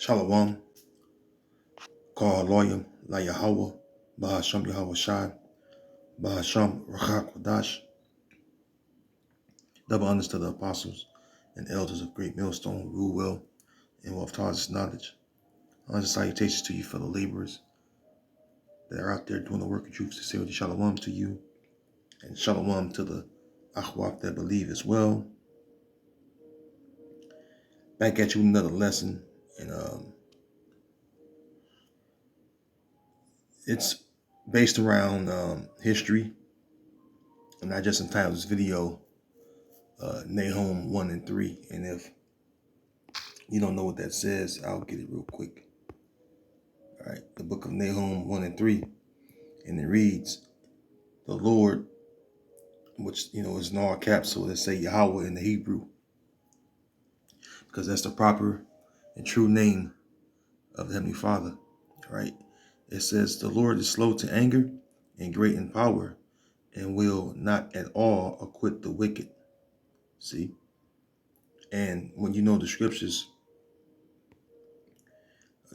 Shalom, Kal Loyam, La Yahweh, Bahasham Yahweh Shai, Bahasham Rachak Wadash, double honors to the apostles and elders of Great Millstone, rule well, and will have taught us knowledge. Honors and salutations to you, fellow laborers that are out there doing the work of truth. Sincerely, Shalom to you, and Shalom to the Akhwaf that believe as well. Back at you with another lesson, and it's based around history, and I just entitled this video Nahum 1 and 3. And if you don't know what that says, I'll get it real quick. All right, the book of Nahum 1 and 3. And it reads, the Lord, which, is in all caps, so let's say Yahweh in the Hebrew, because that's the proper and true name of the Heavenly Father. All right, it says, the Lord is slow to anger and great in power, and will not at all acquit the wicked. See? And when you know the scriptures,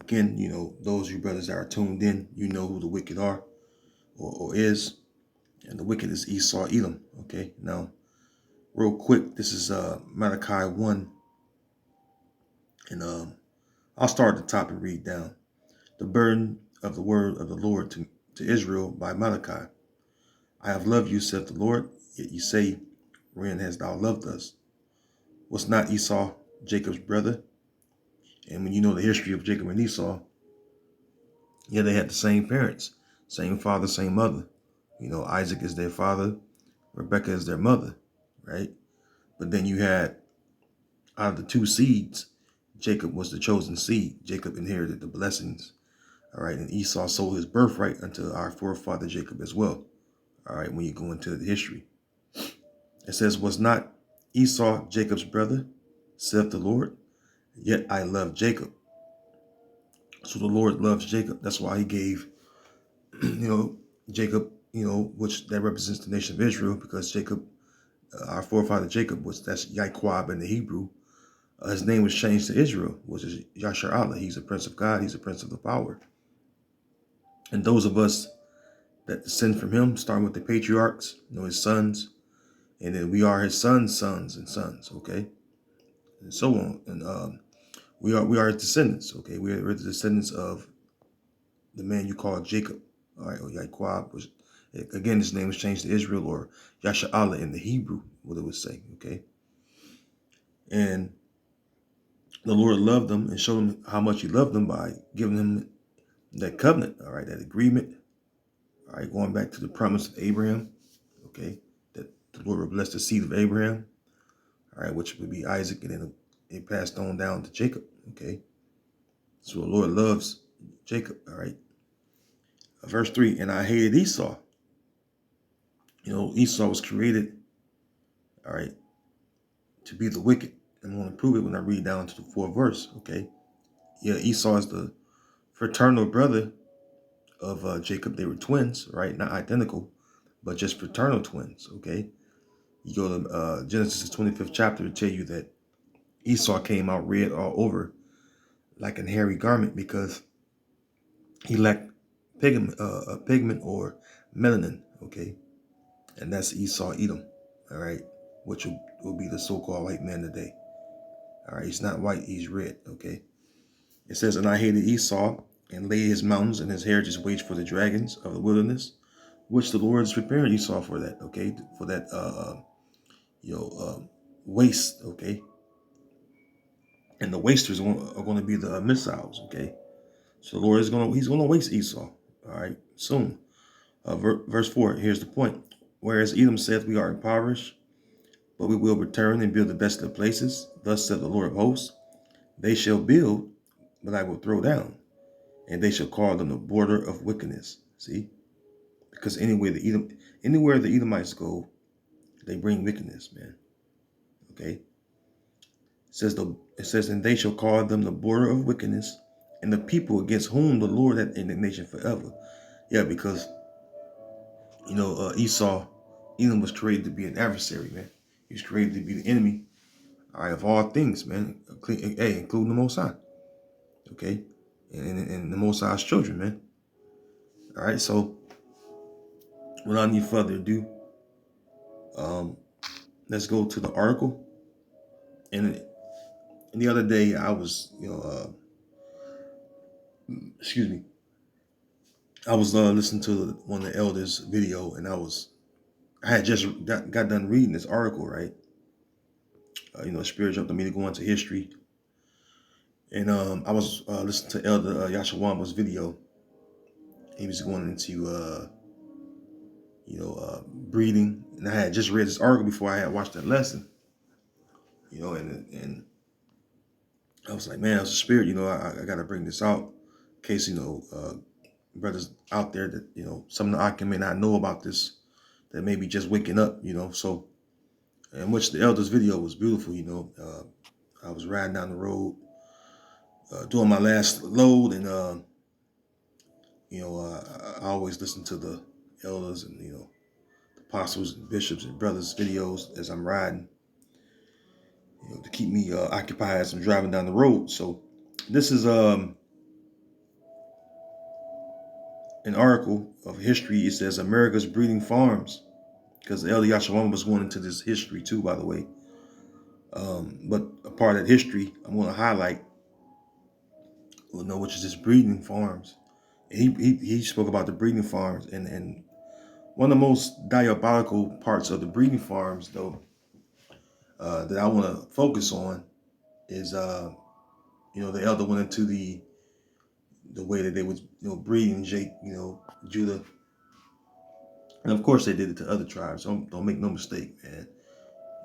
again, those of you brothers that are tuned in, you know who the wicked are or is. And the wicked is Esau, Edom. Okay, now, real quick, this is Malachi 1. And I'll start at the top and read down. The burden of the word of the Lord to Israel by Malachi. I have loved you, saith the Lord, yet you say, wherein hast thou loved us? Was not Esau Jacob's brother? And when you know the history of Jacob and Esau, yeah, they had the same parents, same father, same mother. Isaac is their father, Rebekah is their mother, right? But then you had, out of the two seeds, Jacob was the chosen seed. Jacob inherited the blessings, all right? And Esau sold his birthright unto our forefather Jacob as well, all right, when you go into the history. It says, was not Esau Jacob's brother, saith the Lord? Yet I love Jacob. So the Lord loves Jacob. That's why he gave, Jacob, which that represents the nation of Israel, because Jacob, our forefather Jacob, that's Yaquab in the Hebrew. His name was changed to Israel, which is Yashar Allah. He's a prince of God. He's a prince of the power. And those of us that descend from him, starting with the patriarchs, his sons, and then we are his sons' sons and sons, okay, and so on. And we are his descendants, okay. We're the descendants of the man you call Jacob, all right, or Yaquab, which again his name was changed to Israel, or Yashar Allah in the Hebrew, what it would say, okay. And the Lord loved them and showed them how much he loved them by giving them that covenant, all right, that agreement, all right, going back to the promise of Abraham, okay, that the Lord would bless the seed of Abraham, all right, which would be Isaac, and then it passed on down to Jacob, okay. So the Lord loves Jacob, all right. Verse 3, and I hated Esau. Esau was created, all right, to be the wicked. And I'm going to prove it when I read down to the 4th verse, okay. Yeah, Esau is the fraternal brother of Jacob. They were twins, right? Not identical, but just fraternal twins, okay? You go to Genesis 25th chapter to tell you that Esau came out red all over like a hairy garment because he lacked pigment or melanin, okay? And that's Esau, Edom, all right? Which will be the so-called white man today. All right, he's not white, he's red, okay? It says, and I hated Esau and laid his mountains and his heritage waged for the dragons of the wilderness, which the Lord is preparing Esau for that, okay? For that, waste, okay? And the wasters are going to be the missiles, okay? So the Lord he's going to waste Esau, all right, soon. Verse 4, here's the point. Whereas Edom saith, we are impoverished, but we will return and build the desolate places. Thus saith the Lord of hosts, they shall build, but I will throw down, and they shall call them the border of wickedness. See? Because anywhere the Edomites go, they bring wickedness, man. Okay? It says, and they shall call them the border of wickedness, and the people against whom the Lord hath indignation forever. Yeah, because Edom was created to be an adversary, man. He was created to be the enemy, all right, of all things, man. Including the Most High. okay? And the Most High's children, man. All right, so without any further ado, let's go to the article. And the other day, I was, excuse me, I was listening to one of the elders' video, and I had just got done reading this article, right? Spirit jumped on me to go into history, and I was listening to Elder Yashawama's video. He was going into breeding, and I had just read this article before I had watched that lesson. And I was like, man, it's a spirit. I got to bring this out in case brothers out there that some of the Akim may not know about this, that may be just waking up. So, in which the elders' video was beautiful. I was riding down the road, doing my last load, and I always listen to the elders and the apostles and bishops and brothers' videos as I'm riding, to keep me occupied as I'm driving down the road. So this is an article of history. It says America's breeding farms, because the elder Yashawama was going into this history too, by the way. But a part of that history I'm going to highlight, which is this breeding farms. And he spoke about the breeding farms, and one of the most diabolical parts of the breeding farms, though, that I want to focus on is, the elder went into the way that they was, breeding Judah, and of course they did it to other tribes. Don't make no mistake, man.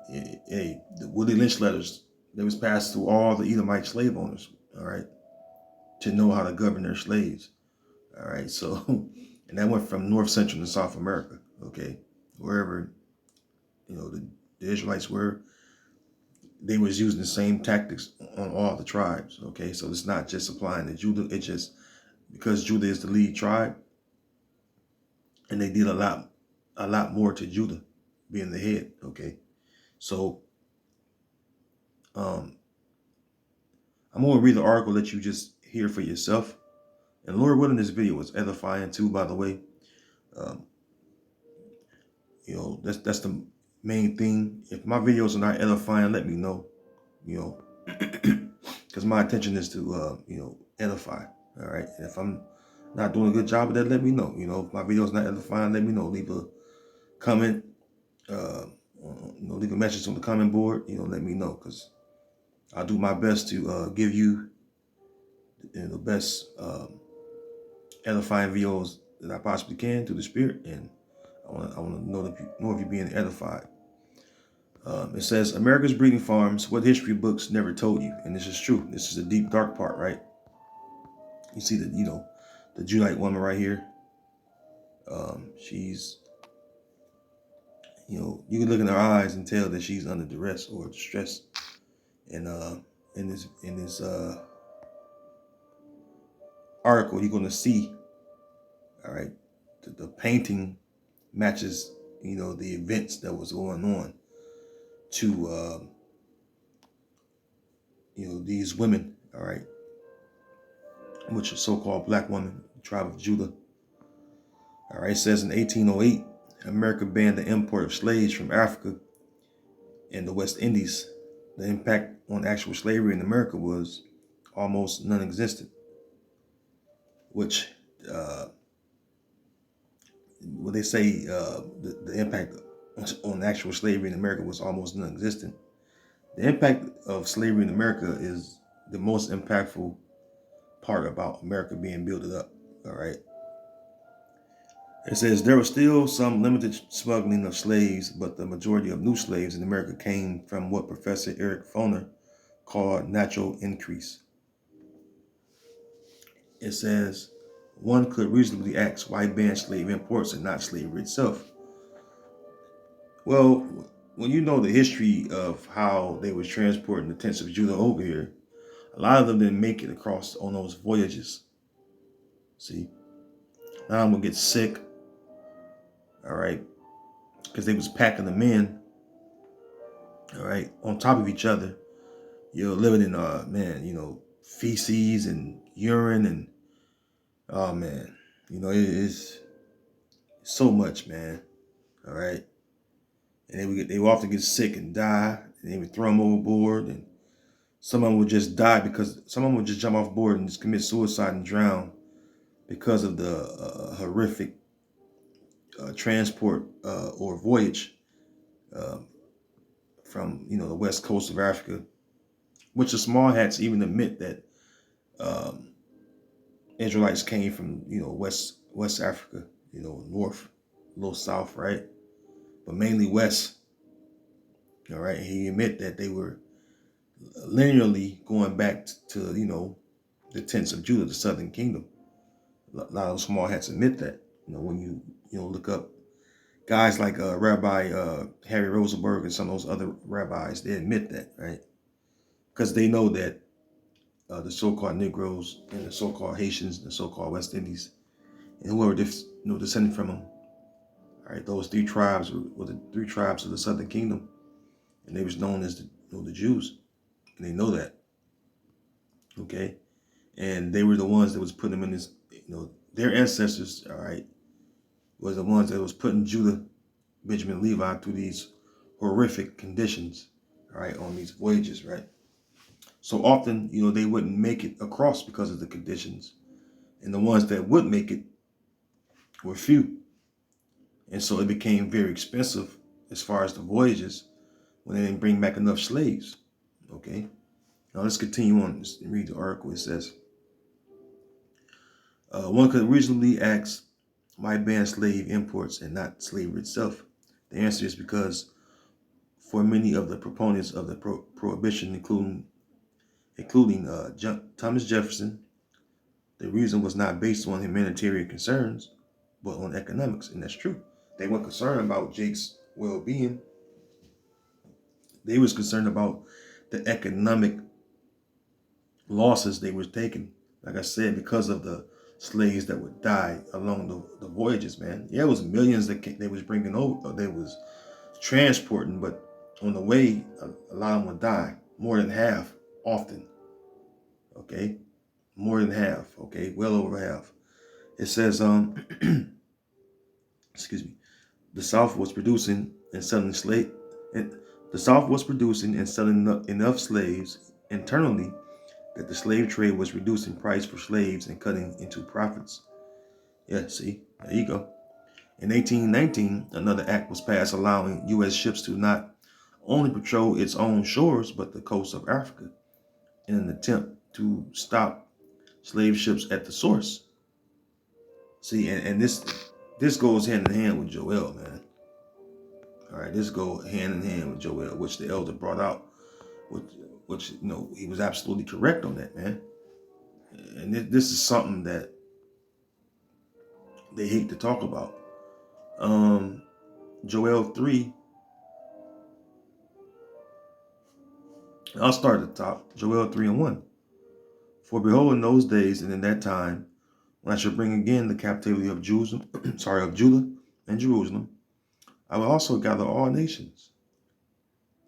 Hey, the Willie Lynch letters, they was passed through all the Edomite slave owners, all right, to know how to govern their slaves, all right. So, and that went from North, Central, and South America, okay, wherever the Israelites were. They was using the same tactics on all the tribes, okay. So it's not just applying to Judah. It's just because Judah is the lead tribe, and they did a lot more to Judah being the head, okay. So I'm going to read the article, let you just hear for yourself. And Lord willing, this video was edifying too, by the way. That's the main thing. If my videos are not edifying, let me know, because my intention is to, edify. All right. And if I'm not doing a good job of that, let me know. If my video's not edifying, let me know. Leave a comment, leave a message on the comment board, let me know, because I'll do my best to give you the best edifying videos that I possibly can through the Spirit, and I want to know if you're being edified. It says America's breeding farms: what history books never told you, and this is true. This is the deep dark part, right? You see the the Judite woman right here. She's you can look in her eyes and tell that she's under duress or distress, and in this article, you're going to see, all right, the painting matches, the events that was going on to, these women, all right, which are so-called black women, tribe of Judah. All right, it says in 1808, America banned the import of slaves from Africa and the West Indies. The impact on actual slavery in America was almost non-existent, which what they say, the impact on actual slavery in America was almost non-existent. The impact of slavery in America is the most impactful part about America being built up. All right. It says there was still some limited smuggling of slaves, but the majority of new slaves in America came from what Professor Eric Foner called natural increase. It says one could reasonably ask why ban slave imports and not slavery itself. Well, when you know the history of how they were transporting the tents of Judah over here, a lot of them didn't make it across on those voyages. See, a lot of them would get sick, all right, because they was packing them in, all right, on top of each other. You're living in, feces and urine, and oh man, it is so much, man. All right. And they would often get sick and die, and they would throw them overboard, and some of them would just die because some of them would just jump off board and just commit suicide and drown because of the horrific transport or voyage uh, from the west coast of Africa, which the small hats even admit that um, Israelites came from West Africa, north, a little south, right, but mainly west. All right, and he admit that they were linearly going back to the tents of Judah, the southern kingdom. A lot of small hats admit that. When you look up guys like Rabbi Harry Rosenberg and some of those other rabbis, they admit that, right? Because they know that the so-called Negroes and the so-called Haitians, and the so-called West Indies, and whoever descended from them, all right, those three tribes were the three tribes of the southern kingdom, and they was known as the Jews, and they know that, okay? And they were the ones that was putting them in this, their ancestors, all right, was the ones that was putting Judah, Benjamin, Levi through these horrific conditions, all right, on these voyages, right? So often, they wouldn't make it across because of the conditions, and the ones that would make it were few. And so it became very expensive as far as the voyages when they didn't bring back enough slaves, okay? Now let's continue on. Let's read the article. It says, one could reasonably ask, why ban slave imports and not slavery itself? The answer is because for many of the proponents of the prohibition, including Thomas Jefferson, the reason was not based on humanitarian concerns, but on economics, and that's true. They weren't concerned about Jake's well-being. They was concerned about the economic losses they were taking. Like I said, because of the slaves that would die along the voyages, man. Yeah, it was millions that they was bringing over, they was transporting, but on the way, a lot of them would die. More than half, often. Okay, more than half. Okay, well over half. It says, excuse me, the South was producing and selling and the South was producing and selling enough slaves internally that the slave trade was reducing price for slaves and cutting into profits. Yeah, see, there you go. In 1819, another act was passed allowing U.S. ships to not only patrol its own shores, but the coast of Africa in an attempt to stop slave ships at the source. See, and this goes hand in hand with Joel, man. All right, this goes hand in hand with Joel, which the elder brought out, which he was absolutely correct on that, man. And this is something that they hate to talk about. Joel 3, I'll start at the top. Joel 3 and 1. For behold, in those days and in that time, when I shall bring again the captivity of Jerusalem, of Judah and Jerusalem, I will also gather all nations,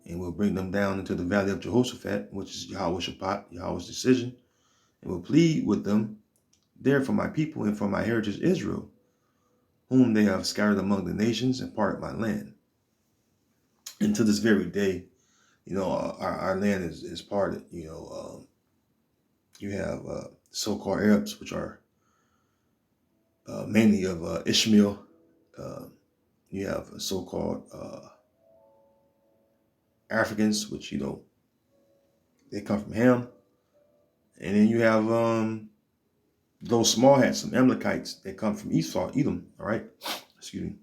and will bring them down into the valley of Jehoshaphat, which is Yahweh Shabbat, Yahweh's decision, and will plead with them there for my people and for my heritage Israel, whom they have scattered among the nations and parted my land. And to this very day, our land is parted. You have so-called Arabs, which are mainly of Ishmael. You have so-called Africans, which they come from Ham, and then you have those small hats, some Amalekites, that come from Esau, Edom. All right, excuse me.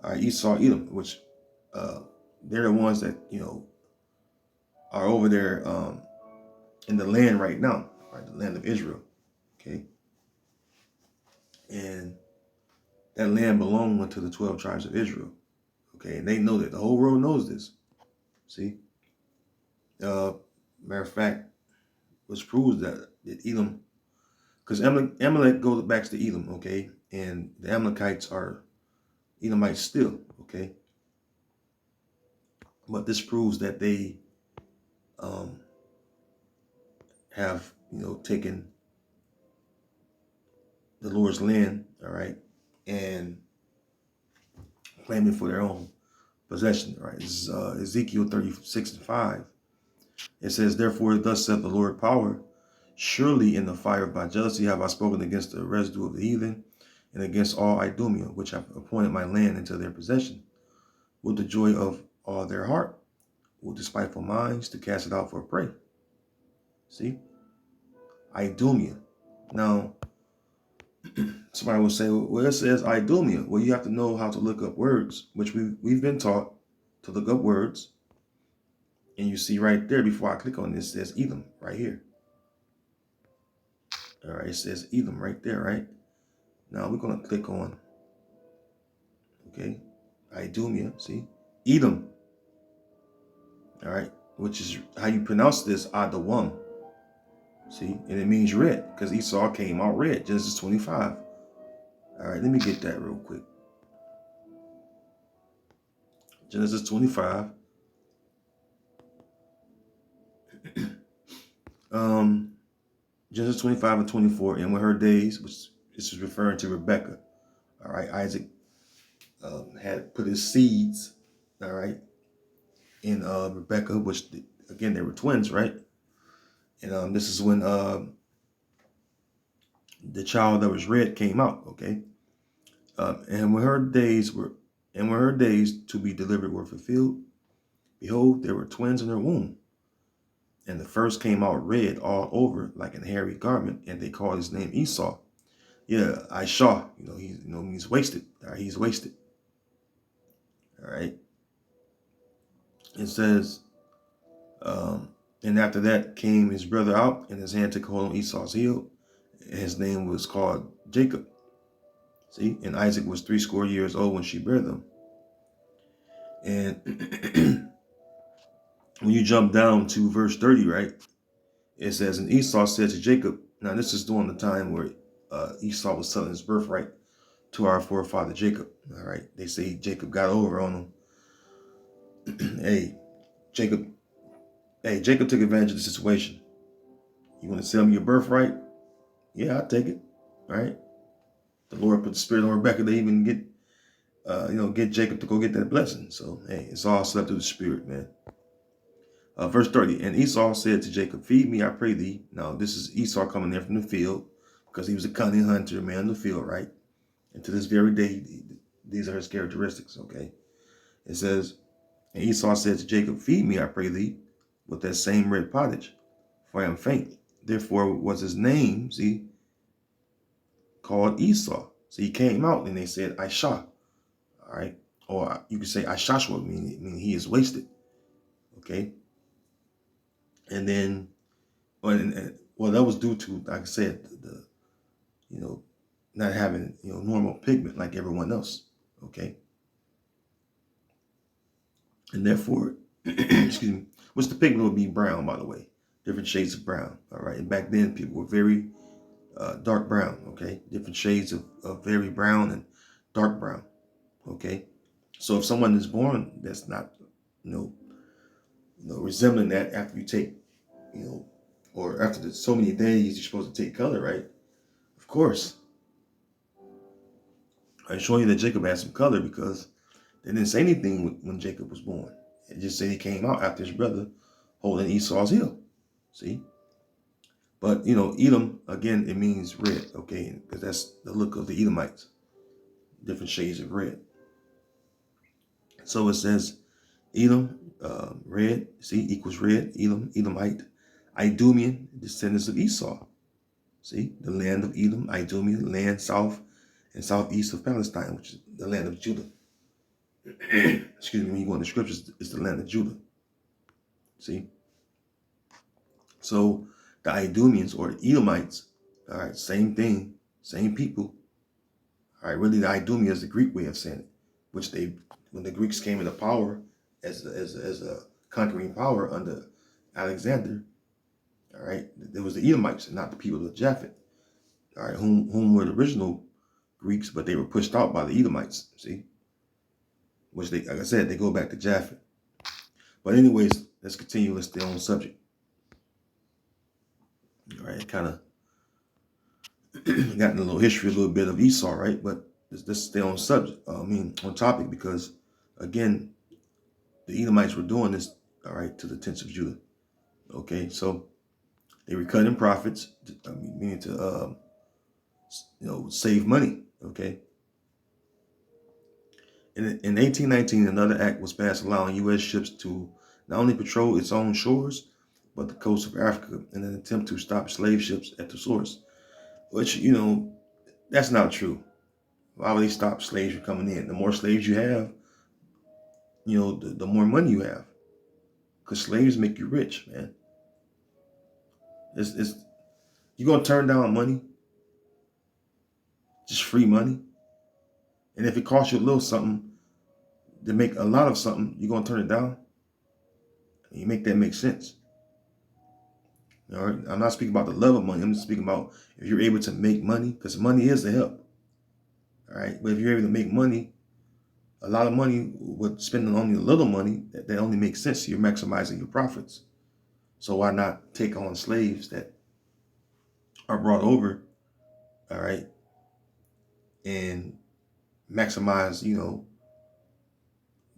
All right, Esau, Edom, which they're the ones that are over there in the land right now, right, the land of Israel. Okay, and that land belonged to the 12 tribes of Israel. Okay, and they know that. The whole world knows this. See, matter of fact, which proves that Edom, because Amalek goes back to Edom, okay, and the Amalekites are Edomites still, okay, but this proves that they have taking the Lord's land, all right, and claiming for their own possession, right? This is Ezekiel 36:5. It says, therefore, thus saith the Lord power, surely in the fire of my jealousy have I spoken against the residue of the heathen, and against all Idumea, which have appointed my land into their possession, with the joy of all their heart, with despiteful minds, to cast it out for a prey. See? Idumea. Now, somebody will say, well, it says Idumea. Well, you have to know how to look up words, which we've been taught to look up words. And you see right there, before I click on this, it says Edom right here. All right, it says Edom right there, right? Now we're going to click on, okay, Idumea, see? Edom, all right, which is how you pronounce this, Adawam. See, and it means red, because Esau came out red, Genesis 25. All right, let me get that real quick. Genesis 25. Genesis 25 and 24, and with her days, which this is referring to Rebecca. All right, Isaac had put his seeds, all right, in Rebecca, which again they were twins, right? And this is when the child that was red came out, okay? And when her days to be delivered were fulfilled, behold, there were twins in her womb. And the first came out red all over like an hairy garment, and they called his name Esau. Yeah, Isha, he means wasted. All right, he's wasted. All right. It says, and after that came his brother out, and his hand took hold on Esau's heel, and his name was called Jacob. See, and Isaac was 80 years old when she bare them. And when you jump down to verse 30, right, it says, and Esau said to Jacob, now this is during the time where Esau was selling his birthright to our forefather Jacob. All right, they say Jacob got over on him. Jacob took advantage of the situation. You want to sell me your birthright? Yeah, I'll take it. All right. The Lord put the spirit on Rebecca to even get Jacob to go get that blessing. So, hey, it's all slept through the spirit, man. Verse 30, and Esau said to Jacob, feed me, I pray thee. Now, this is Esau coming there from the field because he was a cunning hunter, man in the field, right? And to this very day, these are his characteristics, okay? It says, and Esau said to Jacob, feed me, I pray thee, with that same red pottage, for I am faint. Therefore was his name, see, called Esau. So he came out and they said, Isha, all right? Or you could say Ishashua, meaning he is wasted, okay? And then, well, that was due to, like I said, the not having, normal pigment like everyone else, okay? And therefore, excuse me, which the pigment would be brown, by the way, different shades of brown, all right? And back then, people were very dark brown, okay? Different shades of very brown and dark brown, okay? So if someone is born that's not, resembling that after you take, or after so many days, you're supposed to take color, right? Of course. I'm showing you that Jacob had some color because they didn't say anything when Jacob was born. It just said he came out after his brother holding Esau's heel. See? But, Edom, again, it means red, okay? Because that's the look of the Edomites. Different shades of red. So it says Edom, red, see, equals red, Edom, Edomite, Idumean, descendants of Esau. See, the land of Edom, Idumea, land south and southeast of Palestine, which is the land of Judah. Excuse me, when you go in the scriptures, it's the land of Judah. See? So the Idumeans or the Edomites, all right, same thing, same people. All right, really the Idumea is the Greek way of saying it, which when the Greeks came into power as a conquering power under Alexander, all right, there was the Edomites and not the people of Japhet, all right, whom were the original Greeks, but they were pushed out by the Edomites, see? Which like I said, they go back to Japhet. But anyways, let's continue. Let's stay on subject. All right, kind of got in a little history, a little bit of Esau, right? But let's stay on subject. On topic, because again, the Edomites were doing this, all right, to the tents of Judah. Okay, so they were cutting profits, meaning to save money. Okay, in 1819, another act was passed allowing U.S. ships to not only patrol its own shores, but the coast of Africa in an attempt to stop slave ships at the source. Which, that's not true. Why would they stop slaves from coming in? The more slaves you have, the more money you have. Because slaves make you rich, man. It's you're gonna turn down money, just free money. And if it costs you a little something to make a lot of something, you're gonna turn it down. And you make that make sense. All right. I'm not speaking about the love of money. I'm just speaking about if you're able to make money, because money is the help. All right. But if you're able to make money, a lot of money with spending only a little money, that only makes sense. You're maximizing your profits. So why not take on slaves that are brought over, all right, and maximize,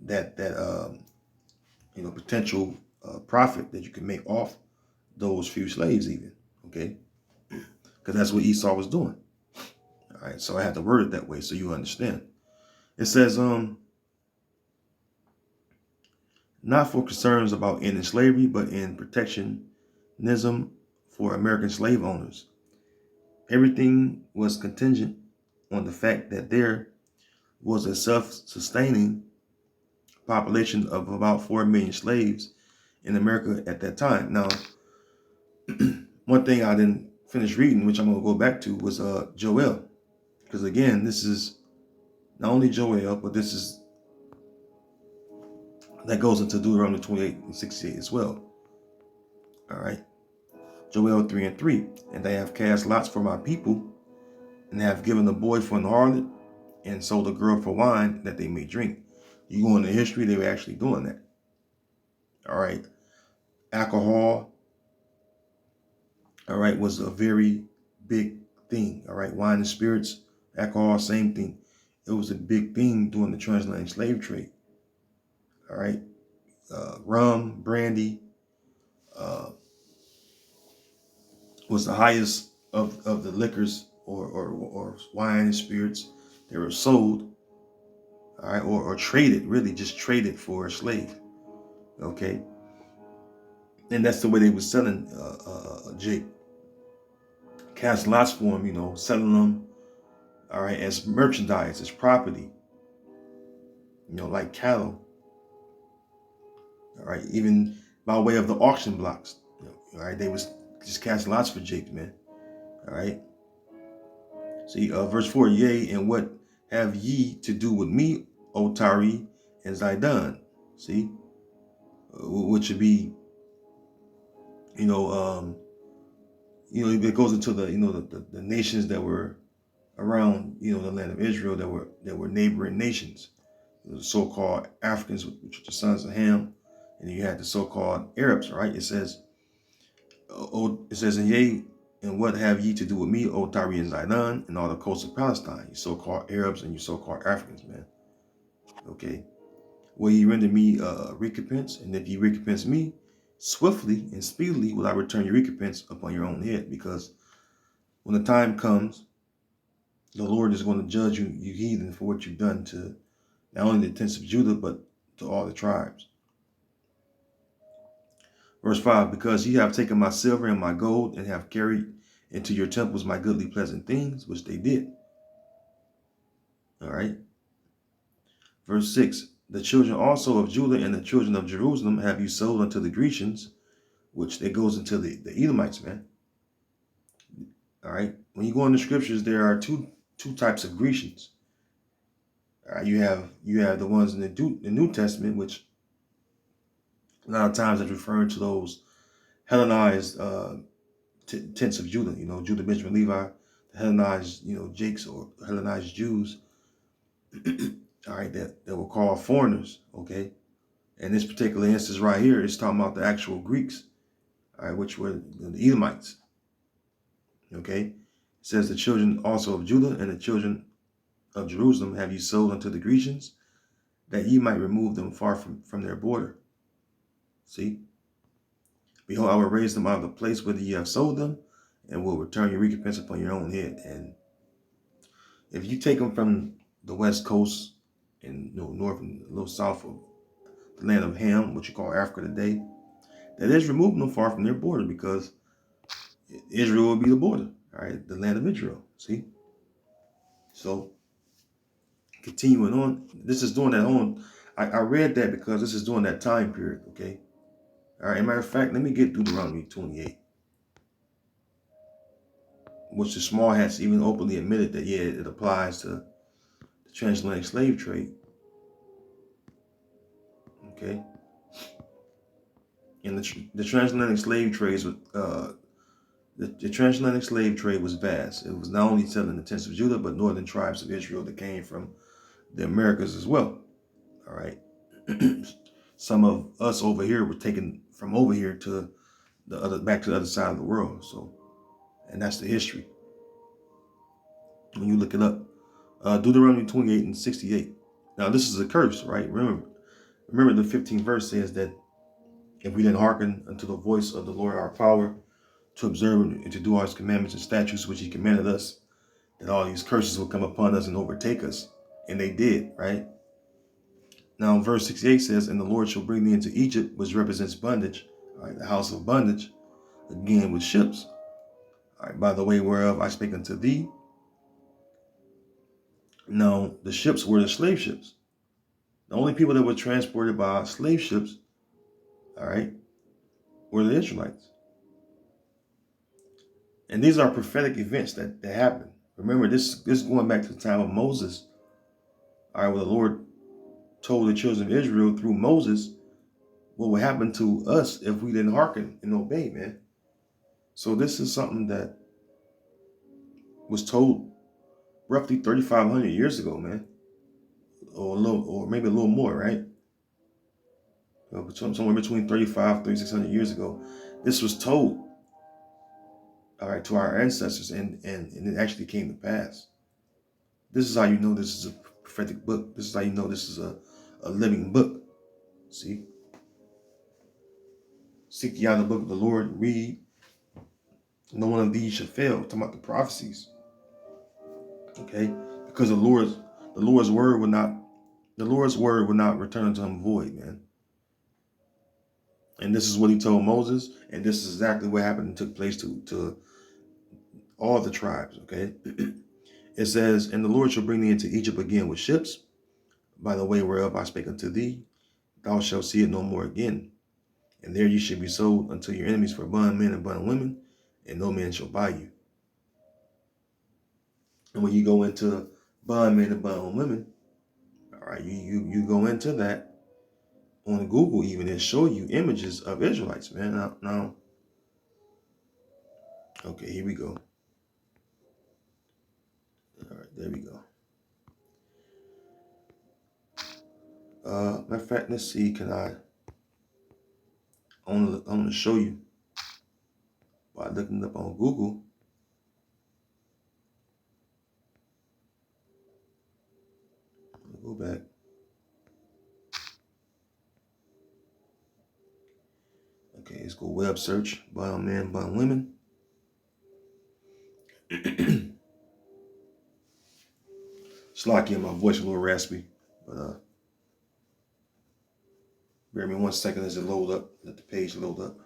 that potential profit that you can make off those few slaves, even, okay? Because that's what Esau was doing. All right, so I had to word it that way so you understand. It says, not for concerns about ending slavery, but in protectionism for American slave owners. Everything was contingent on the fact that there was a self-sustaining population of about 4 million slaves in America at that time. Now, one thing I didn't finish reading, which I'm going to go back to, was Joel. Because again, this is not only Joel, but this is that goes into Deuteronomy 28 and 68 as well. All right. Joel 3:3. And they have cast lots for my people, and they have given the boy for an harlot, and sold a girl for wine that they may drink. You go into history, they were actually doing that. All right. Alcohol, all right, was a very big thing. All right. Wine and spirits, alcohol, same thing. It was a big thing during the transatlantic slave trade. All right. Rum, brandy, was the highest of the liquors or wine and spirits that were sold, all right, or traded, really just traded for a slave. Okay. And that's the way they were selling Jake. Cast lots for him, selling them, all right, as merchandise, as property, like cattle, all right, even by way of the auction blocks, all right, they was just casting lots for Jake, man, all right. See, verse 4, yea, and what have ye to do with me, O Tyre and Zidon? See, which would be, it goes into the nations that were around, the land of Israel that were neighboring nations, the so-called Africans, which are the sons of Ham, and you had the so-called Arabs, right? It says, and yea, and what have ye to do with me, O Tyre and Zidon, and all the coasts of Palestine, you so-called Arabs and you so-called Africans, man. Okay. Will ye render me recompense? And if ye recompense me, swiftly and speedily will I return your recompense upon your own head. Because when the time comes, the Lord is going to judge you, you heathen, for what you've done to not only the tents of Judah, but to all the tribes. Verse 5, because ye have taken my silver and my gold, and have carried into your temples my goodly pleasant things, which they did. All right. Verse 6, the children also of Judah and the children of Jerusalem have you sold unto the Grecians, which that goes into the Edomites, man. All right. When you go in the scriptures, there are two types of Grecians. All right. You have the ones in the New Testament, which a lot of times is referring to those Hellenized tents of Judah. Judah, Benjamin, Levi, the Hellenized, Jakes or Hellenized Jews. All right, that were called foreigners. Okay. And this particular instance right here is talking about the actual Greeks, all right, which were the Edomites. Okay. It says the children also of Judah and the children of Jerusalem have ye sold unto the Grecians, that ye might remove them far from their border. See? Behold, I will raise them out of the place whither ye have sold them, and will return your recompense upon your own head. And if you take them from the west coast and north and a little south of the land of Ham, what you call Africa today, that is removing them far from their border, because Israel will be the border, all right, the land of Israel. See? So continuing on, this is during that on. I read that because this is during that time period, okay? All right, as a matter of fact, let me get Deuteronomy 28, which the small hats even openly admitted that, yeah, it applies to the transatlantic slave trade, okay? And the transatlantic slave trades, the transatlantic slave trade was vast. It was not only selling the tents of Judah, but northern tribes of Israel that came from the Americas as well, all right? Some of us over here were taken from over here to back to the other side of the world. So, and that's the history. When you look it up, Deuteronomy 28 and 68. Now, this is a curse, right? Remember the 15th verse says that if we didn't hearken unto the voice of the Lord our power, to observe and to do all his commandments and statutes which he commanded us, that all these curses will come upon us and overtake us. And they did, right? Now, verse 68 says, and the Lord shall bring thee into Egypt, which represents bondage, all right, the house of bondage, again with ships, all right, by the way whereof I spake unto thee. Now, the ships were the slave ships. The only people that were transported by slave ships, all right, were the Israelites. And these are prophetic events that happened. Remember, this is going back to the time of Moses, all right, where the Lord told the children of Israel through Moses what would happen to us if we didn't hearken and obey, man. So this is something that was told roughly 3,500 years ago, man, or maybe a little more, right? Somewhere between 3,600 years ago. This was told, all right, to our ancestors, and it actually came to pass. This is how you know this is a prophetic book. This is how you know this is a living book. See? Seek ye out the book of the Lord, read. No one of these shall fail. Talking about the prophecies. Okay? Because the Lord's word will not return unto him void, man. And this is what he told Moses, and this is exactly what happened and took place to all the tribes, okay? It says, and the Lord shall bring thee into Egypt again with ships, by the way whereof I spake unto thee. Thou shalt see it no more again. And there you shall be sold unto your enemies for bondmen and bondwomen, and no man shall buy you. And when you go into bondmen and bondwomen, all right, you go into that on Google, even it show you images of Israelites, man. Now, okay, here we go. All right, there we go. Matter of fact, let's see. I want to show you by looking up on Google. Go back. Okay, let's go web search. Bond men, bond women. Slocky, my voice a little raspy, but bear me 1 second as it load up. Let the page load up.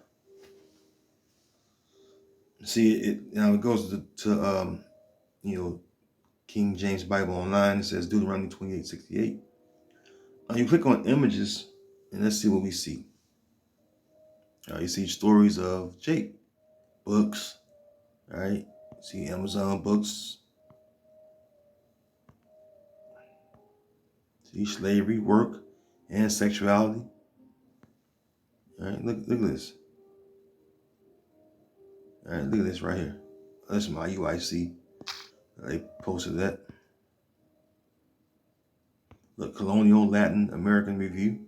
See it now. It goes to King James Bible Online. It says Deuteronomy 28:68. You click on images and let's see what we see. You see stories of Jake, books, all right? See Amazon books. See slavery, work, and sexuality. All right, look at this. All right, look at this right here. This is my UIC. They posted that. Look, Colonial Latin American Review.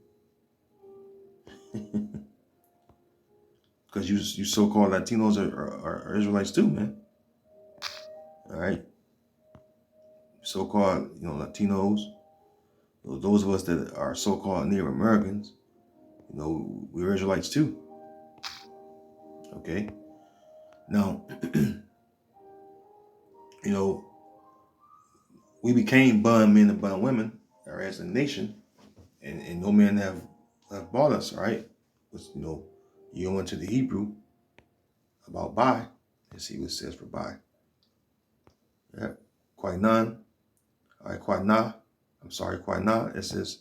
Because you so-called Latinos are Israelites too, man. right? So-called, Latinos, those of us that are so-called Native Americans, we're Israelites too. Okay. Now, we became bond men and bond women, all right, as a nation, and no man have bought us, all right? But, you go into the Hebrew about buy and see what it says for buy. Yeah. Quainan, all right, quaina, quaina, it says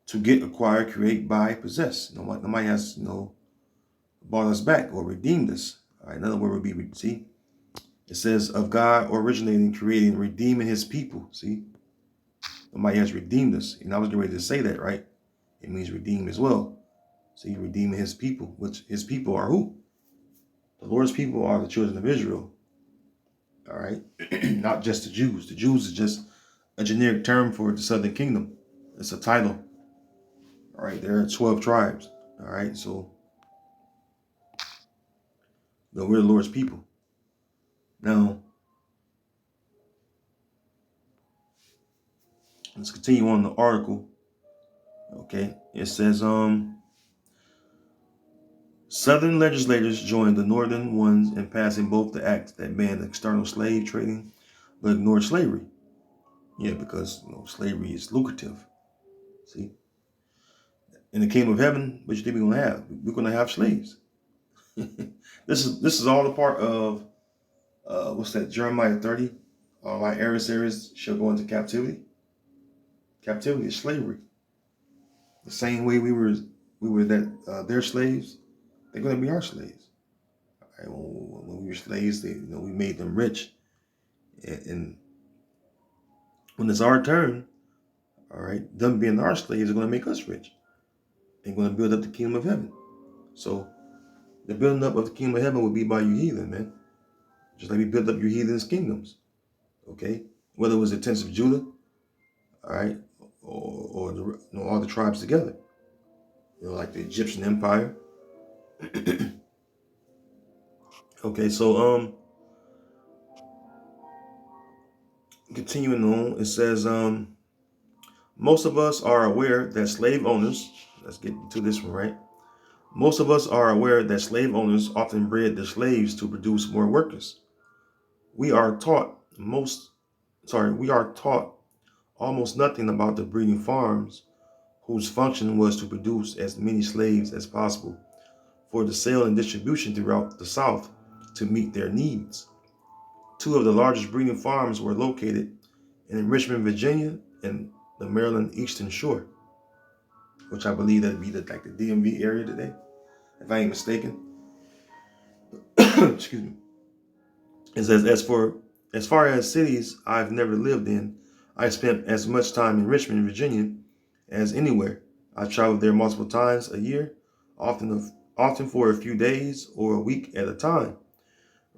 to get, acquire, create, buy, possess. Nobody has, bought us back or redeemed us. All right, another word would be, see, it says of God originating, creating, redeeming his people. See, nobody has redeemed us. And I was getting ready to say that, right? It means redeem as well. See, redeeming his people, which his people are who? The Lord's people are the children of Israel. All right, not just the Jews. The Jews is just a generic term for the southern kingdom. It's a title. All right, there are 12 tribes. All right, so we're the Lord's people. Now, let's continue on the article. Okay, it says, Southern legislators joined the northern ones in passing both the acts that banned external slave trading but ignored slavery. Yeah, because slavery is lucrative. See, in the kingdom of heaven, what you think we're gonna have? We're gonna have slaves. This is all a part of what's that? Jeremiah 30. All our adversaries shall go into captivity. Captivity is slavery. The same way we were their slaves, they're going to be our slaves. Right? When we were slaves, we made them rich, and when it's our turn, all right, them being our slaves are going to make us rich. They're going to build up the kingdom of heaven. So the building up of the kingdom of heaven will be by you heathen, man. Just like we built up your heathens' kingdoms. Okay, whether it was the tents of Judah, all right, or all the tribes together. Like the Egyptian Empire. Okay, so continuing on, it says most of us are aware that slave owners, let's get to this one, right? Most of us are aware that slave owners often bred their slaves to produce more workers. We are taught almost nothing about the breeding farms whose function was to produce as many slaves as possible for the sale and distribution throughout the South to meet their needs. Two of the largest breeding farms were located in Richmond, Virginia, and the Maryland Eastern Shore, which I believe that'd be like the DMV area today, if I ain't mistaken. Excuse me. It says, as far as cities I've never lived in, I spent as much time in Richmond, Virginia, as anywhere. I traveled there multiple times a year, often for a few days or a week at a time.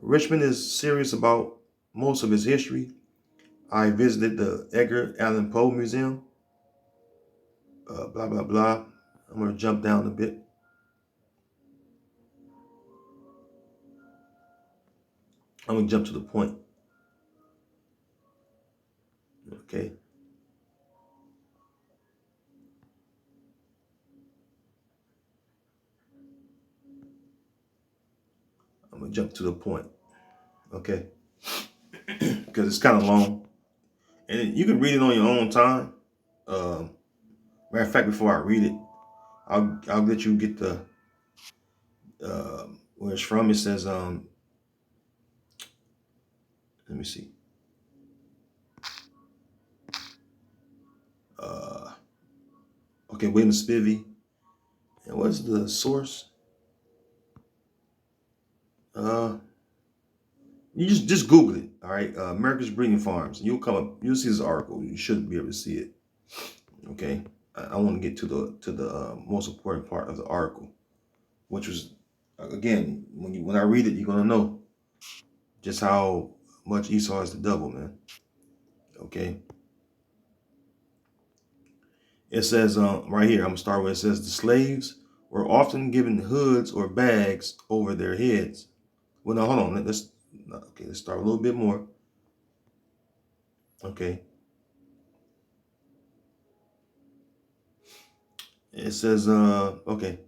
Richmond is serious about most of its history. I visited the Edgar Allan Poe Museum. Blah, blah, blah. I'm going to jump down a bit. I'm going to jump to the point. Okay. I'm going to jump to the point. Okay. Because it's kind of long. And you can read it on your own time. Matter of fact, before I read it, I'll let you get the where it's from. It says, let me see. Okay, William Spivey. And what's the source? You just Google it. All right, America's Breeding Farms. You'll come up. You'll see this article. You should be able to see it. Okay. I want to get to the most important part of the article, which was, again, when I read it, you're gonna know just how much Esau is the devil, man. Okay. It says right here. I'm gonna start with it says the slaves were often given hoods or bags over their heads. Well, no, hold on. Let's start a little bit more. Okay. It says, okay.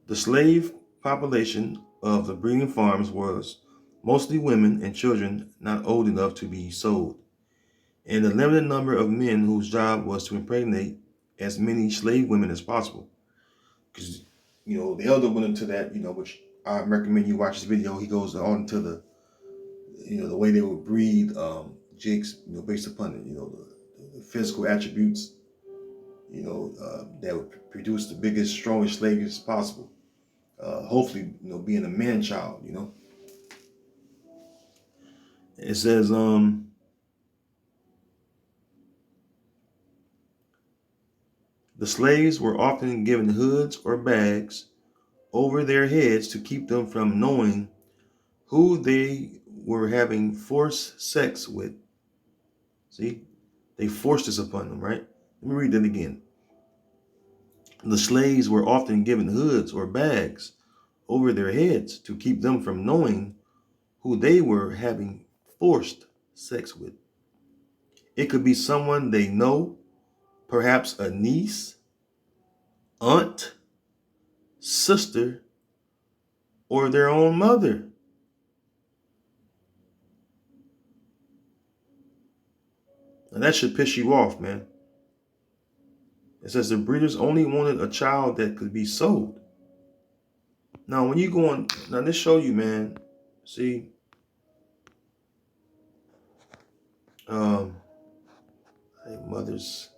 The slave population of the breeding farms was mostly women and children not old enough to be sold, and a limited number of men whose job was to impregnate as many slave women as possible. Because, the elder went into that, which I recommend you watch this video. He goes on into the way they would breed jigs, based upon the physical attributes, that would produce the biggest, strongest slaves possible. Hopefully, being a man child. It says, the slaves were often given hoods or bags over their heads to keep them from knowing who they were having forced sex with. See, they forced this upon them, right? Let me read that again. The slaves were often given hoods or bags over their heads to keep them from knowing who they were having forced sex with. It could be someone they know, perhaps a niece, aunt, sister, or their own mother. And that should piss you off, man. It says the breeders only wanted a child that could be sold. Now, when you go on, now this show you, man, see, um, a mother's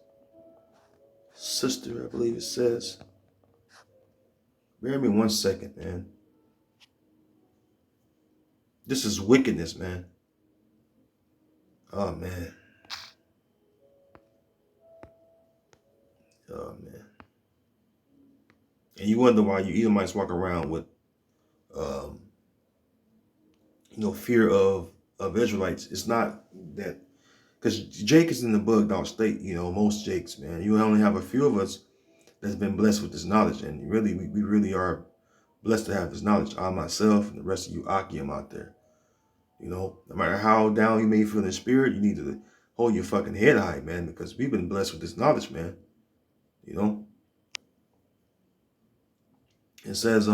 sister, I believe it says. Bear me 1 second, man. This is wickedness, man. Oh, man. Oh, man. And you wonder why you Edomites walk around with, um, fear of Israelites. It's not that, because Jake is in the bugged out state, most Jakes, man. You only have a few of us that's been blessed with this knowledge. And really, we really are blessed to have this knowledge. I myself and the rest of you Akim out there. No matter how down you may feel in spirit, you need to hold your fucking head high, man, because we've been blessed with this knowledge, man. It says,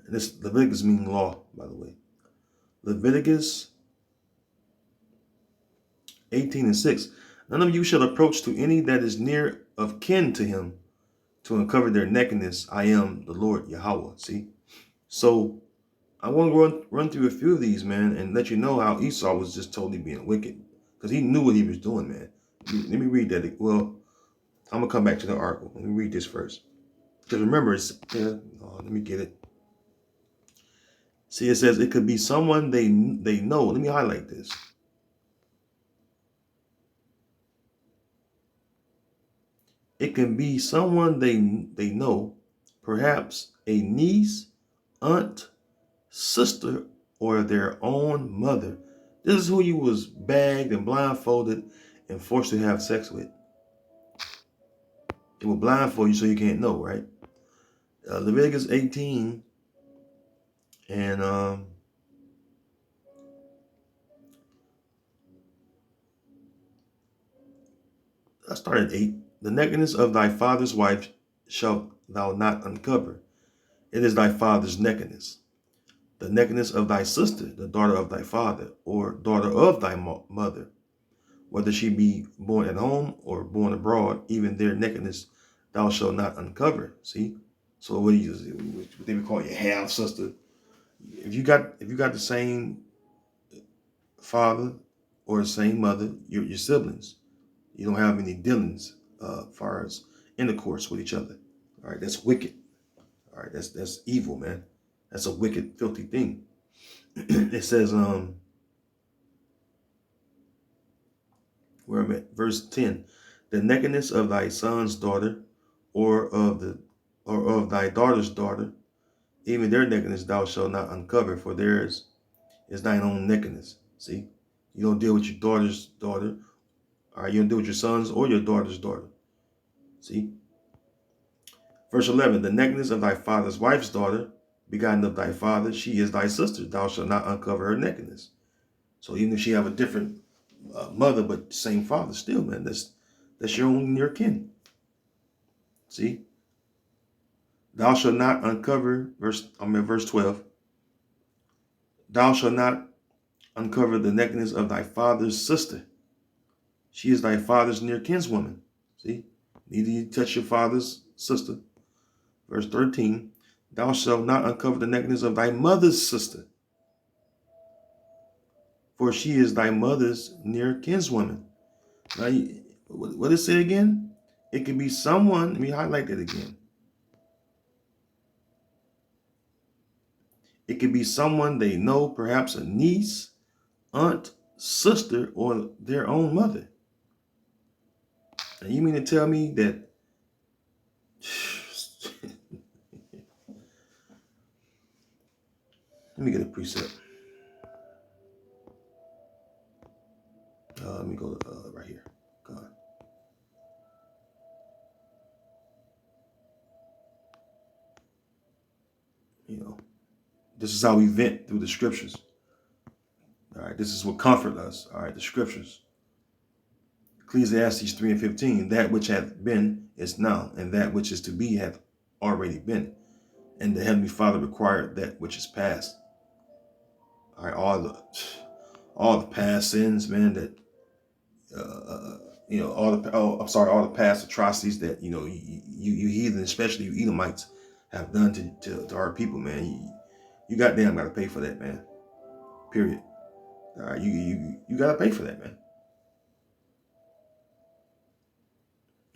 this Leviticus meaning law, by the way. Leviticus 18:6. None of you shall approach to any that is near of kin to him to uncover their nakedness. I am the Lord Yahweh. See? So I want to run through a few of these, man, and let you know how Esau was just totally being wicked. Because he knew what he was doing, man. Let me read that. Well, I'm going to come back to the article. Let me read this first. Because remember, let me get it. See, it says it could be someone they know. Let me highlight this. It can be someone they know, perhaps a niece, aunt, sister, or their own mother. This is who you was bagged and blindfolded and forced to have sex with. It will blindfold you so you can't know, right? Leviticus 18 and I started 8. The nakedness of thy father's wife shalt thou not uncover. It is thy father's nakedness. The nakedness of thy sister, the daughter of thy father, or daughter of thy mother, whether she be born at home or born abroad, even their nakedness thou shalt not uncover. See? So what they would call your half sister. If you got the same father or the same mother, you're siblings. You don't have any dealings as far as intercourse with each other. All right, that's wicked. All right, that's evil, man. That's a wicked, filthy thing. It says, where I'm at, verse 10, the nakedness of thy son's daughter, or of thy daughter's daughter, even their nakedness thou shalt not uncover, for theirs is thine own nakedness. See, you don't deal with your daughter's daughter. All right, you don't deal with your son's or your daughter's daughter. See, verse 11, the nakedness of thy father's wife's daughter, begotten of thy father, she is thy sister. Thou shalt not uncover her nakedness. So even if she have a different mother, but same father, still, man, that's your own near kin. See, thou shalt not uncover, verse 12. Thou shalt not uncover the nakedness of thy father's sister. She is thy father's near kinswoman. See, neither you touch your father's sister. Verse 13, thou shalt not uncover the nakedness of thy mother's sister, for she is thy mother's near kinswoman. Now, what does it say again? It could be someone, let me highlight that again. It could be someone they know, perhaps a niece, aunt, sister, or their own mother. And you mean to tell me that let me get a precept. Let me go right here. God. You know, this is how we vent through the scriptures. All right, this is what comfort us. All right, the scriptures. Ecclesiastes 3:15. That which hath been is now, and that which is to be hath already been. And the Heavenly Father required that which is past. All right, all the past sins, man. That all the past atrocities that you heathen, especially you Edomites, have done to our people, man. You goddamn got to pay for that, man. Period. All right, you got to pay for that, man.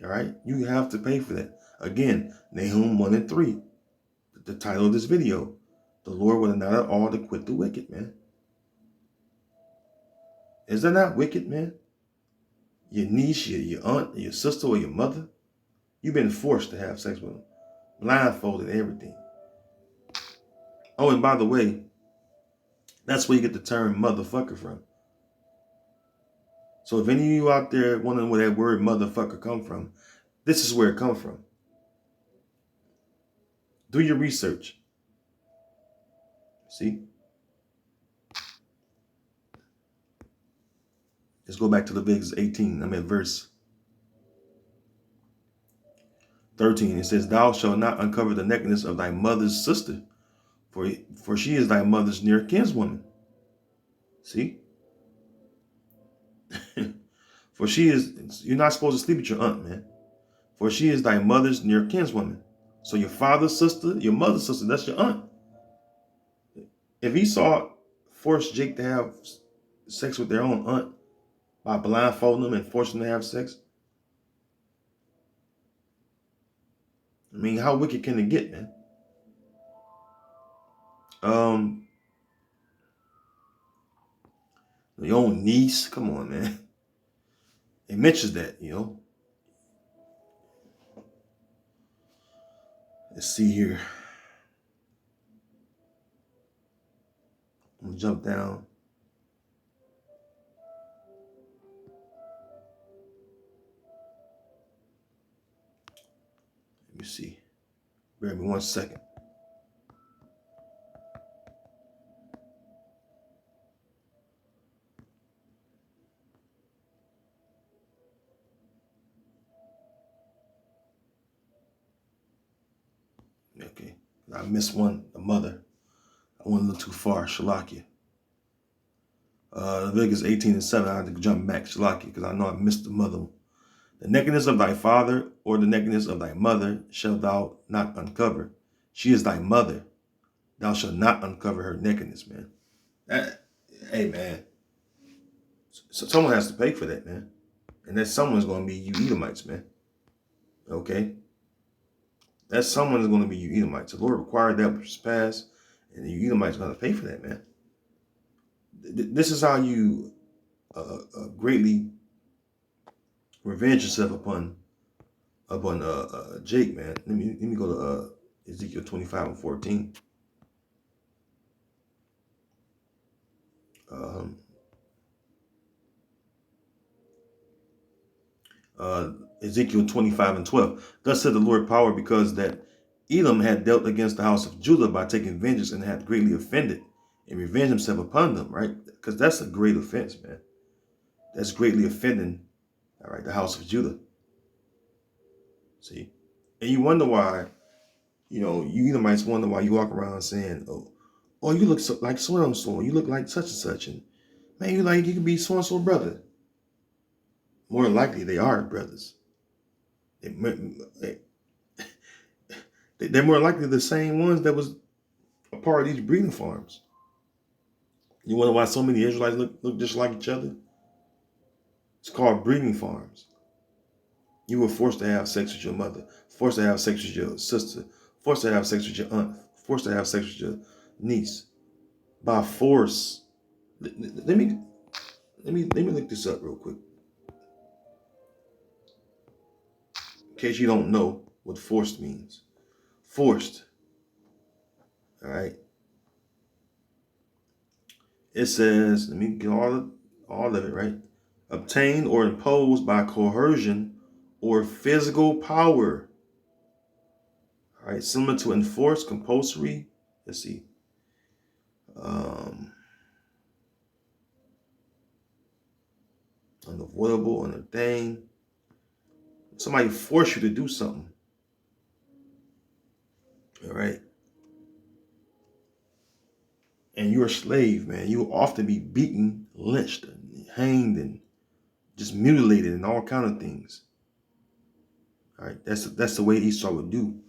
All right, you have to pay for that. Again, Nahum 1:3. The title of this video: the Lord will not at all to quit the wicked, man. Is that not wicked, man? Your niece, your aunt, your sister, or your mother, you've been forced to have sex with them, blindfolded, everything. Oh, and by the way, that's where you get the term motherfucker from. So if any of you out there wondering where that word motherfucker come from, this is where it comes from. Do your research. See? Let's go back to Leviticus 18. I'm at verse 13. It says, thou shalt not uncover the nakedness of thy mother's sister, for she is thy mother's near kinswoman. See? For you're not supposed to sleep with your aunt, man. For she is thy mother's near kinswoman. So your father's sister, your mother's sister, that's your aunt. If Esau forced Jake to have sex with their own aunt by blindfolding them and forcing them to have sex, I mean, how wicked can it get, man? Your own niece, come on, man. It mentions that, Let's see here. I'm gonna jump down. Let me see. Bear me 1 second. Okay. I missed one, the mother. I went a little too far, Shalakia. Leviticus 18:7, I had to jump back, Shalakia, because I know I missed the mother. The nakedness of thy father or the nakedness of thy mother shalt thou not uncover. She is thy mother. Thou shalt not uncover her nakedness, man. Hey, man. So someone has to pay for that, man. And that someone's going to be you Edomites, man. Okay? That someone is going to be you Edomites. The Lord required that which is past, and you Edomites are going to pay for that, man. This is how you greatly revenge yourself upon Jake, man. Let me go to Ezekiel 25:14. Ezekiel 25:12. Thus said the Lord power, because that Edom had dealt against the house of Judah by taking vengeance and had greatly offended and revenged himself upon them, right? Because that's a great offense, man. That's greatly offending, all right, the house of Judah. See? And you wonder why, you Edomites wonder why you walk around saying, oh, you look like so and so, you look like such and such, and man, you could be so and so brother. More than likely, they are brothers. They, they're more likely the same ones that was a part of these breeding farms. You wonder why so many Israelites look just like each other? It's called breeding farms. You were forced to have sex with your mother, forced to have sex with your sister, forced to have sex with your aunt, forced to have sex with your niece by force. Let me look this up real quick, in case you don't know what forced means. Forced, all right. It says, let me get all of it right. Obtained or imposed by coercion or physical power. All right, similar to enforced, compulsory. Let's see. Unavoidable, unordained. Somebody force you to do something. All right. And you're a slave, man. You will often be beaten, lynched, and hanged, and just mutilated, and all kind of things. All right. That's the way Esau would do.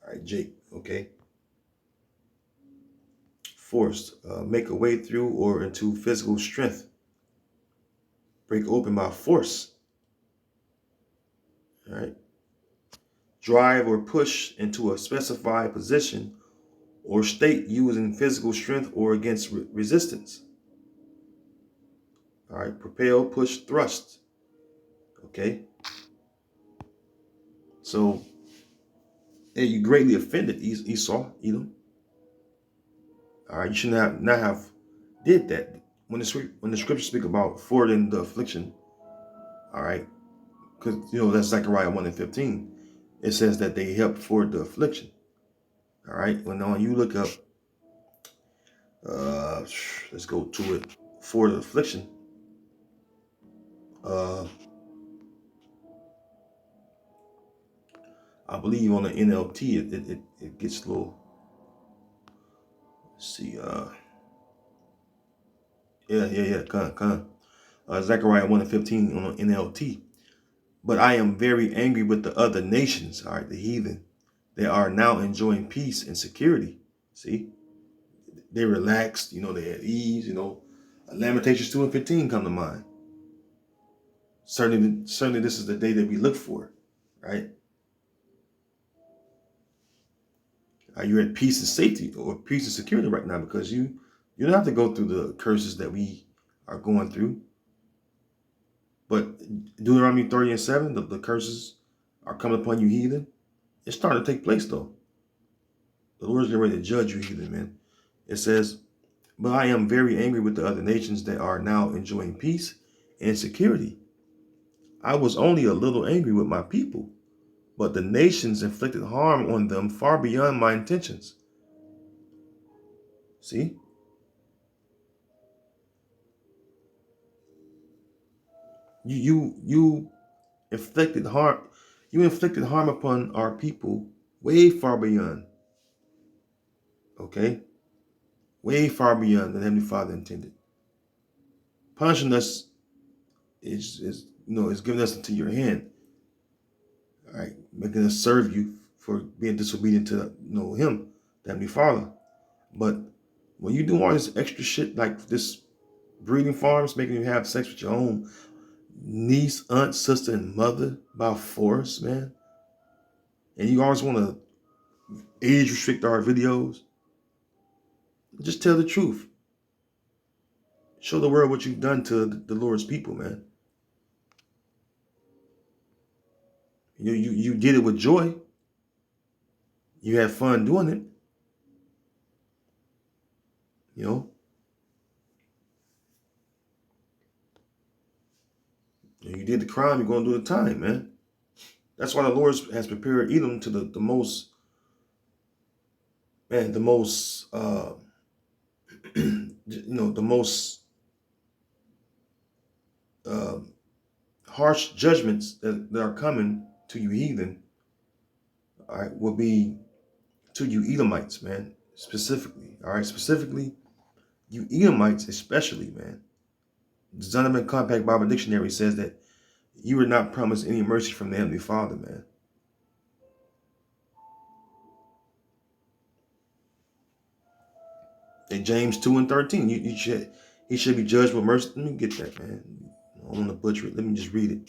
All right, Jake. Okay. Forced, make a way through or into physical strength. Break open by force. All right. Drive or push into a specified position or state using physical strength or against resistance. All right. Propel, push, thrust. Okay. So, hey, you greatly offended Esau, Edom. All right. You should not have did that. When the scriptures speak about forwarding the affliction, all right, because that's Zechariah 1:15. It says that they helped forward the affliction. All right. When you look up, let's go to it. For the affliction. I believe on the NLT it gets a little. Let's see. Yeah. Come. Zechariah 1:15 on the NLT. But I am very angry with the other nations. All right, the heathen. They are now enjoying peace and security. See, they relaxed. They had ease. Lamentations 2:15 come to mind. Certainly, this is the day that we look for, right? You're at peace and safety or peace and security right now because you don't have to go through the curses that we are going through. But Deuteronomy 30:7, the curses are coming upon you, heathen. It's starting to take place though. The Lord's getting ready to judge you, heathen, man. It says, but I am very angry with the other nations that are now enjoying peace and security. I was only a little angry with my people, but the nations inflicted harm on them far beyond my intentions. See? You inflicted harm. You inflicted harm upon our people way far beyond. Okay? Way far beyond than Heavenly Father intended. Punishing us is giving us into your hand. All right, making us serve you for being disobedient to Him, the Heavenly Father. But when you do all this extra shit like this breeding farms, making you have sex with your own niece, aunt, sister, and mother by force, man, and you always want to age restrict our videos, just tell the truth. Show the world what you've done to the Lord's people, man. You did it with joy. You had fun doing it. You did the crime, you're going to do the time, man. That's why the Lord has prepared Edom to the most man, the most, the most uh, harsh judgments that are coming to you heathen, all right, will be to you Edomites, man, specifically, all right, specifically, you Edomites especially, man. The Zondervan Compact Bible Dictionary says that you were not promised any mercy from the Heavenly Father, man. In James 2 and 13, he should be judged with mercy. Let me get that, man. I don't want to butcher it. Let me just read it.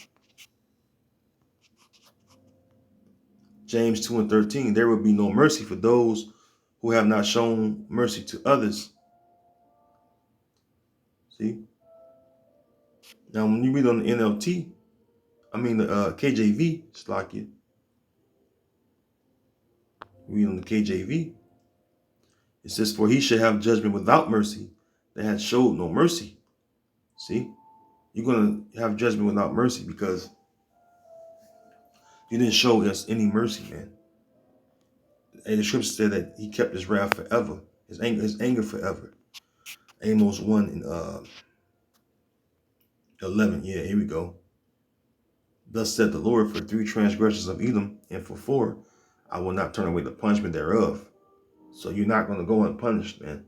James 2 and 13, there will be no mercy for those who have not shown mercy to others. See? Now, when you read on the NLT, the KJV, Slakia, read on the KJV, it says, for he should have judgment without mercy that had showed no mercy. See? You're going to have judgment without mercy because you didn't show us any mercy, man. And the scripture said that he kept his wrath forever, his anger forever. Amos 1 and 11. Yeah, here we go. Thus said the Lord, for 3 transgressions of Edom, and for 4, I will not turn away the punishment thereof. So you're not going to go unpunished, man.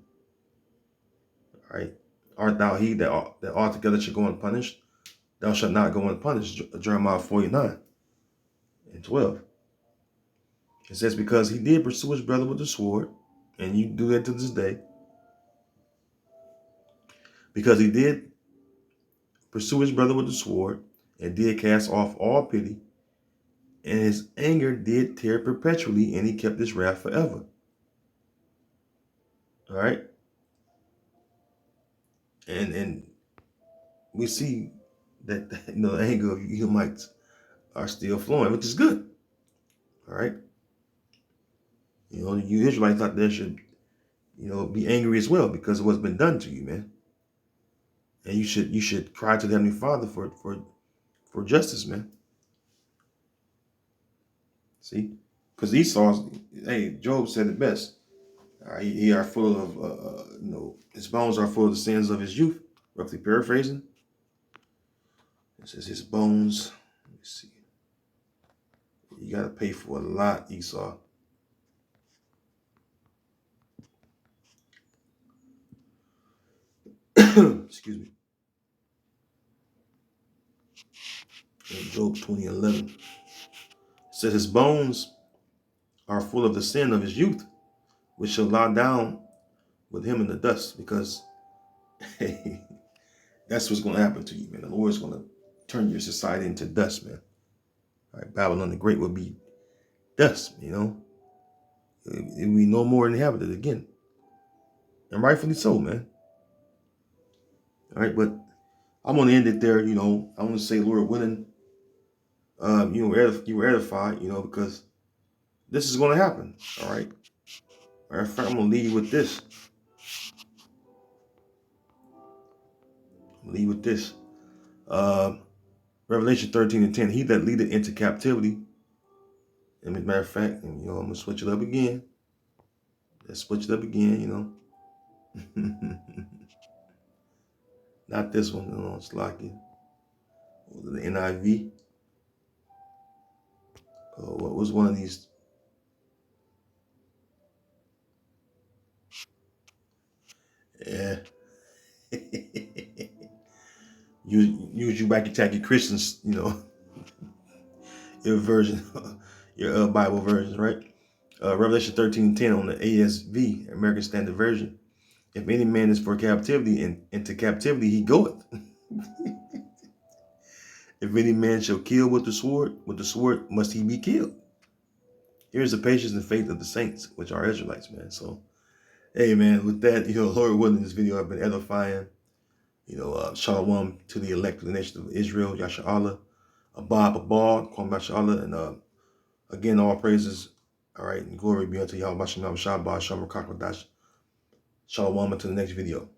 All right. Art thou he that altogether should go unpunished? Thou shalt not go unpunished. Jeremiah 49 and 12. It says, because he did pursue his brother with the sword, and you do that to this day. Because he did pursue his brother with the sword, and did cast off all pity, and his anger did tear perpetually, and he kept his wrath forever. All right. And we see that the anger of you Edomites are still flowing, which is good. All right. You Israelites out there should, be angry as well because of what's been done to you, man. And you should cry to the Heavenly Father for justice, man. See, because Esau, hey, Job said it best. He are full of, his bones are full of the sins of his youth. Roughly paraphrasing. It says his bones. Let me see. You got to pay for a lot, Esau. Excuse me. In Job 20:11. It says his bones are full of the sin of his youth, which shall lie down with him in the dust, because hey, that's what's going to happen to you, man. The Lord is going to turn your society into dust, man. All right, Babylon the Great will be dust, It will be no more inhabited again. And rightfully so, man. All right, but I'm going to end it there, I want to say, Lord willing, you were edified, because this is going to happen, all right? Matter of fact, I'm going to leave you with this. Revelation 13 and 10, he that leadeth into captivity. And as a matter of fact, I'm going to switch it up again. Let's switch it up again, Not this one, it's locking. The NIV. What was one of these? Yeah. Use you back attack your Christians, your version, your Bible versions, right? Revelation 13:10 on the ASV, American Standard Version. If any man is for captivity, and into captivity he goeth. If any man shall kill with the sword must he be killed. Here's the patience and faith of the saints, which are Israelites, man. So, hey, man, with that, Lord willing, this video I've been edifying. Shalom to the elect of the nation of Israel, Yasha Allah, Abba, Kwam Yasha Allah, and again, all praises, all right, and glory be unto Yahweh, Shalom, Shalom, Shalom, Shalom, Shalom, to the next video.